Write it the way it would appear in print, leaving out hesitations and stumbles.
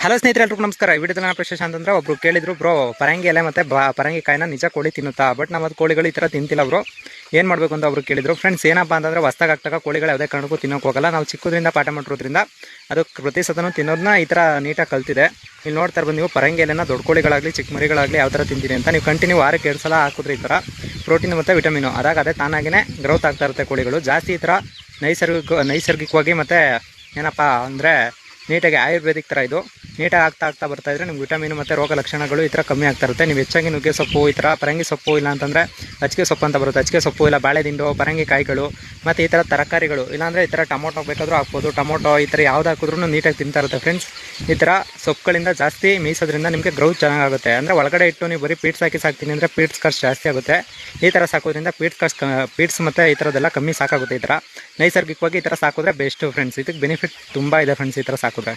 Hello ಸ್ನೇಹಿತರೆ, ಎಲ್ರಿಗೂ ನಮಸ್ಕಾರ. ಈ ವಿಡಿಯೋದಲ್ಲಿ ನಾನು ಪ್ರಶ್ನೆ ಅಂತಂದ್ರೆ ಒಬ್ರು ಕೇಳಿದ್ರು, ಬ್ರೋ ಪರಂಗಿ ಎಲೆ ಮತ್ತೆ ಪರಂಗಿ ಕಾಯಿನ ನಿಜ ಕೋಳಿ ತಿನ್ನುತ್ತಾ? ಬಟ್ ನಮ್ಮದು ಕೋಳಿಗಳು ಈ ಥರ ತಿಂತಿಲ್ಲ ಬ್ರೋ, ಏನು ಮಾಡಬೇಕು ಅಂತ ಅವರು ಕೇಳಿದ್ರು. ಫ್ರೆಂಡ್ಸ್, ಏನಪ್ಪ ಅಂತಂದರೆ ಹೊಸ್ದಾಗಿ ಆಗ್ತಾಗ ಕೋಳಿಗಳು ಯಾವುದೇ ಕಾರಣಕ್ಕೂ ತಿನ್ನೋಕೆ ಹೋಗಲ್ಲ. ನಾವು ಚಿಕ್ಕದ್ರಿಂದ ಪಾಠ ಮಾಡಿರೋದ್ರಿಂದ ಅದು ಪ್ರತಿ ಸತನೂ ತಿನ್ನೋದನ್ನ ಈ ಥರ ನೀಟಾಗಿ ಕಲ್ತಿದೆ. ಇಲ್ಲಿ ನೋಡ್ತಾ ಇರ್ಬೋದು ನೀವು, ಪರಂಗಿ ಎಲೆನ ದೊಡ್ಡ ಕೋಳಿಗಳಾಗಲಿ ಚಿಕ್ಕ ಮರಿಗಳಾಗಲಿ ಯಾವ ಥರ ತಿಂತೀನಿ ಅಂತ ನೀವು ಕಂಟಿನ್ಯೂ ವಾರಕ್ಕೆ 2 ಸಲ ಹಾಕಿದ್ರೆ ಈ ಥರ ಪ್ರೋಟೀನ್ ಮತ್ತು ವಿಟಮಿನು ಅದೇ ತಾನಾಗಿಯೇ ಗ್ರೋತ್ ಆಗ್ತಾ ಇರುತ್ತೆ ಕೋಳಿಗಳು. ಜಾಸ್ತಿ ಈ ಥರ ನೈಸರ್ಗಿಕವಾಗಿ ಮತ್ತು ಏನಪ್ಪ ಅಂದರೆ ನೀಟಾಗಿ ಆಯುರ್ವೇದಿಕ್ ಥರ ಇದು ನೀಟಾಗಿ ಆಗ್ತಾ ಬರ್ತಾಯಿದ್ರೆ ನಿಮ್ಗೆ ವಿಟಮಿನ್ ಮತ್ತು ರೋಗ ಲಕ್ಷಣಗಳು ಈ ಥರ ಕಮ್ಮಿ ಆಗ್ತಾ ಇರುತ್ತೆ. ನೀವು ಹೆಚ್ಚಾಗಿ ನುಗ್ಗೆ ಸೊಪ್ಪು, ಈ ಥರ ಪರಂಗಿ ಸೊಪ್ಪು, ಇಲ್ಲ ಅಂತಂದರೆ ಅಚ್ಚಿಗೆ ಸೊಪ್ಪು ಅಂತ ಬರುತ್ತೆ, ಅಚ್ಚಿಗೆ ಸೊಪ್ಪು ಇಲ್ಲ ಬಾಳೆದಿಂಡು, ಪರಂಗಿ ಕಾಯಿಗಳು ಮತ್ತು ಈ ಥರ ತರಕಾರಿಗಳು, ಇಲ್ಲಾಂದರೆ ಈ ಥರ ಟೊಮೊಟೊ ಬೇಕಾದರೂ ಹಾಕ್ಬೋದು. ಟೊಮೊಟೊ ಈ ಥರ ಯಾವ್ದು ಹಾಕಿದ್ರೂ ನೀಟಾಗಿ ತಿಂತಾ ಇರುತ್ತೆ ಫ್ರೆಂಡ್ಸ್. ಈ ಥರ ಸೊಪ್ಪುಗಳಿಂದ ಜಾಸ್ತಿ ಮೀಸೋದ್ರಿಂದ ನಿಮಗೆ ಗ್ರೌತ್ ಚೆನ್ನಾಗುತ್ತೆ. ಅಂದರೆ ಒಳಗಡೆ ಇಟ್ಟು ನೀವು ಬರೀ ಪೀಟ್ಸ್ ಹಾಕಿ ಸಾಕ್ತೀನಿ ಅಂದರೆ ಪೀಟ್ಸ್ ಖರ್ಚು ಜಾಸ್ತಿ ಆಗುತ್ತೆ. ಈ ಥರ ಸಾಕೋದ್ರಿಂದ ಪೀಟ್ಸ್ ಮತ್ತು ಈ ಥರದ್ದೆಲ್ಲ ಕಮ್ಮಿ ಸಾಕಾಗುತ್ತೆ. ಈ ಥರ ನೈಸರ್ಗಿಕವಾಗಿ ಈ ಥರ ಸಾಕಿದ್ರೆ ಬೆಸ್ಟು ಫ್ರೆಂಡ್ಸ್. ಇದಕ್ಕೆ ಬೆನಿಫಿಟ್ ತುಂಬ ಇದೆ ಫ್ರೆಂಡ್ಸ್ ಈ ಥರ ಸಾಕಿದ್ರೆ.